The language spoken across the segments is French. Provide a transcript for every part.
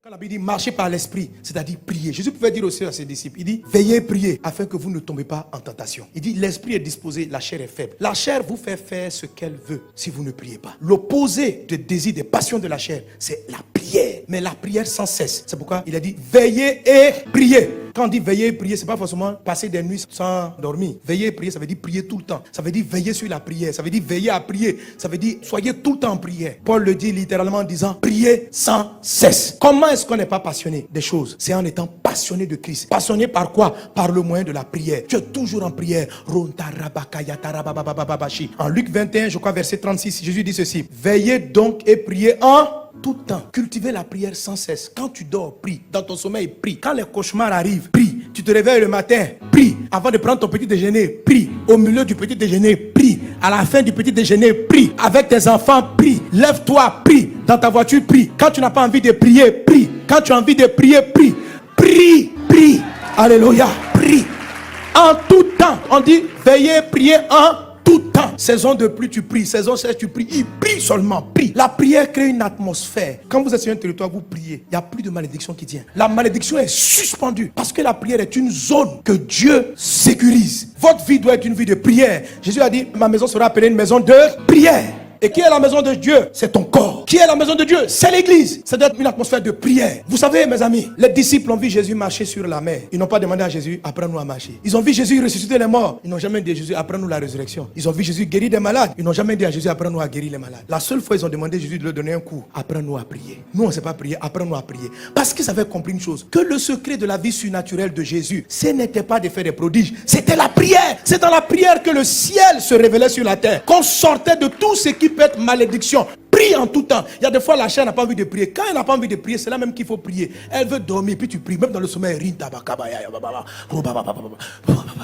Quand la Bible dit marcher par l'esprit, c'est-à-dire prier. Jésus pouvait dire aussi à ses disciples, il dit veillez, priez, afin que vous ne tombez pas en tentation. Il dit l'esprit est disposé, la chair est faible. La chair vous fait faire ce qu'elle veut si vous ne priez pas. L'opposé des désirs, des passions de la chair, c'est la prière. Mais la prière sans cesse. C'est pourquoi il a dit veillez et priez. Quand on dit veiller et prier, c'est pas forcément passer des nuits sans dormir. Veiller et prier, ça veut dire prier tout le temps. Ça veut dire veiller sur la prière. Ça veut dire veiller à prier. Ça veut dire soyez tout le temps en prière. Paul le dit littéralement en disant priez sans cesse. Comment est-ce qu'on n'est pas passionné des choses? C'est en étant passionné de Christ. Passionné par quoi? Par le moyen de la prière. Tu es toujours en prière. En Luc 21, je crois verset 36, Jésus dit ceci. Veillez donc et priez en tout temps. Cultivez la prière sans cesse. Quand tu dors, prie. Dans ton sommeil, prie. Quand les cauchemars arrivent, prie. Tu te réveilles le matin, prie. Avant de prendre ton petit déjeuner, prie. Au milieu du petit déjeuner, prie. À la fin du petit déjeuner, prie. Avec tes enfants, prie. Lève-toi, prie. Dans ta voiture, prie. Quand tu n'as pas envie de prier, prie. Quand tu as envie de prier, prie. Prie, prie. Alléluia, prie. En tout temps. On dit veillez, priez en tout temps. Saison de pluie, tu pries. Saison sèche, tu pries. Il prie seulement. Prie. La prière crée une atmosphère. Quand vous êtes sur un territoire, vous priez. Il n'y a plus de malédiction qui tient. La malédiction est suspendue. Parce que la prière est une zone que Dieu sécurise. Votre vie doit être une vie de prière. Jésus a dit, ma maison sera appelée une maison de prière. Et qui est la maison de Dieu? C'est ton corps. Qui est la maison de Dieu? C'est l'église. Ça doit être une atmosphère de prière. Vous savez, mes amis, les disciples ont vu Jésus marcher sur la mer. Ils n'ont pas demandé à Jésus, apprends-nous à marcher. Ils ont vu Jésus ressusciter les morts. Ils n'ont jamais dit à Jésus, apprends-nous la résurrection. Ils ont vu Jésus guérir des malades. Ils n'ont jamais dit à Jésus, apprends-nous à guérir les malades. La seule fois, ils ont demandé à Jésus de leur donner un coup. Apprends-nous à prier. Nous, on ne sait pas prier. Apprends-nous à prier. Parce qu'ils avaient compris une chose. Que le secret de la vie surnaturelle de Jésus, ce n'était pas de faire des prodiges. C'était la prière. C'est dans la prière que le ciel se révélait sur la terre. Qu'on sortait de tout ce qui peut être malédiction. Prie en tout temps. Il y a des fois la chair n'a pas envie de prier. Quand elle n'a pas envie de prier, c'est là même qu'il faut prier. Elle veut dormir, puis tu pries. Même dans le sommeil,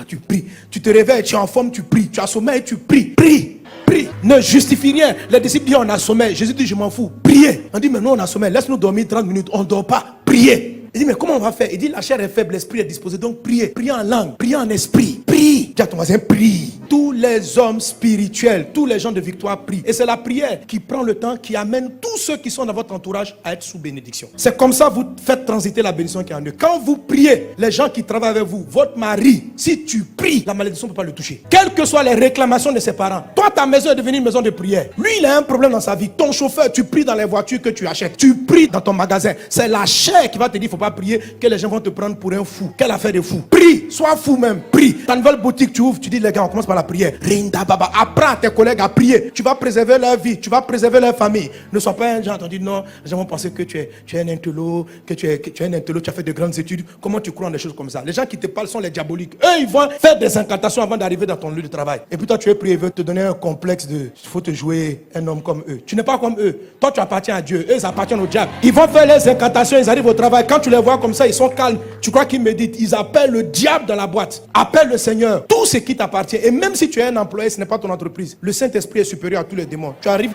tu pries. Tu te réveilles, tu es en forme, tu pries. Tu as sommeil, tu pries. Prie. Prie. Ne justifie rien. Les disciples disent on a sommeil. Jésus dit je m'en fous. Priez. On dit mais nous on a sommeil. Laisse-nous dormir 30 minutes. On ne dort pas. Priez. Il dit mais comment on va faire? Il dit la chair est faible, l'esprit est disposé. Donc priez. Priez en langue. Priez en esprit. Prie. Dis à ton voisin prie. Tous les hommes spirituels, tous les gens de victoire prient. Et c'est la prière qui prend le temps, qui amène tous ceux qui sont dans votre entourage à être sous bénédiction. C'est comme ça que vous faites transiter la bénédiction qui est en eux. Quand vous priez, les gens qui travaillent avec vous, votre mari, si tu pries, la malédiction ne peut pas le toucher. Quelles que soient les réclamations de ses parents, toi ta maison est devenue une maison de prière. Lui il a un problème dans sa vie. Ton chauffeur, tu pries dans les voitures que tu achètes. Tu pries dans ton magasin. C'est la chair qui va te dire, il ne faut pas prier, que les gens vont te prendre pour un fou. Quelle affaire de fou. Prie, sois fou même, prie. Ta nouvelle boutique tu ouvres, tu dis les gars, on commence par la prière. Rinda baba, apprends à tes collègues à prier. Tu vas préserver leur vie, tu vas préserver leur famille. Ne sois pas un genre, on dit non, les gens vont penser que tu es un intello, que tu es un intello, tu as fait de grandes études. Comment tu crois en des choses comme ça? Les gens qui te parlent sont les diaboliques. Eux, ils vont faire des incantations avant d'arriver dans ton lieu de travail. Et puis toi, tu es prié, ils veulent te donner un complexe de, il faut te jouer un homme comme eux. Tu n'es pas comme eux. Toi, tu appartiens à Dieu. Eux, ils appartiennent au diable. Ils vont faire les incantations, ils arrivent au travail. Quand tu les vois comme ça, ils sont calmes. Tu crois qu'ils méditent. Ils appellent le diable dans la boîte. Appelle le Seigneur. Tout ce qui t'appartient. Et même si tu es un employé, ce n'est pas ton entreprise. Le Saint-Esprit est supérieur à tous les démons. Tu arrives.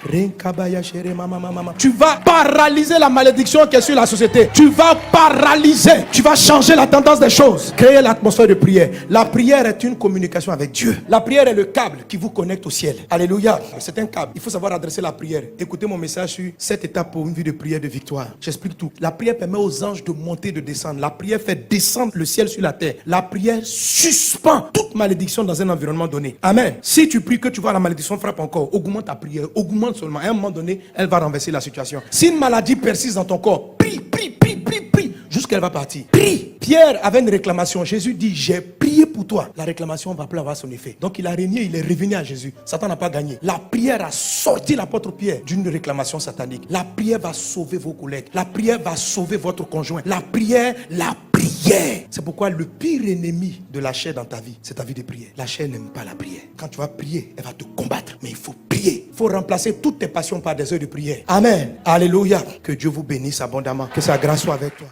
Tu vas paralyser la malédiction qui est sur la société. Tu vas paralyser. Tu vas changer la tendance des choses. Créer l'atmosphère de prière. La prière est une communication avec Dieu. La prière est le câble qui vous connecte au ciel. Alléluia. C'est un câble. Il faut savoir adresser la prière. Écoutez mon message sur 7 étapes pour une vie de prière de victoire. J'explique tout. La prière permet aux anges de monter, de descendre. La prière fait descendre le ciel sur la terre. La prière suspend toute malédiction dans un environnement donné. Amen. Si tu pries que tu vois la malédiction frappe encore, augmente ta prière. Augmente seulement. À un moment donné, elle va renverser la situation. Si une maladie persiste dans ton corps, prie, prie, prie, prie, prie, jusqu'à elle va partir. Prie. Pierre avait une réclamation. Jésus dit, j'ai prié pour toi. La réclamation va plus avoir son effet. Donc il a régné, il est revenu à Jésus. Satan n'a pas gagné. La prière a sorti l'apôtre Pierre d'une réclamation satanique. La prière va sauver vos collègues. La prière va sauver votre conjoint. La prière. C'est pourquoi le pire ennemi de la chair dans ta vie, c'est ta vie de prière. La chair n'aime pas la prière. Quand tu vas prier, elle va te combattre. Mais il faut prier. Il faut remplacer toutes tes passions par des heures de prière. Amen. Alléluia. Que Dieu vous bénisse abondamment. Que sa grâce soit avec toi.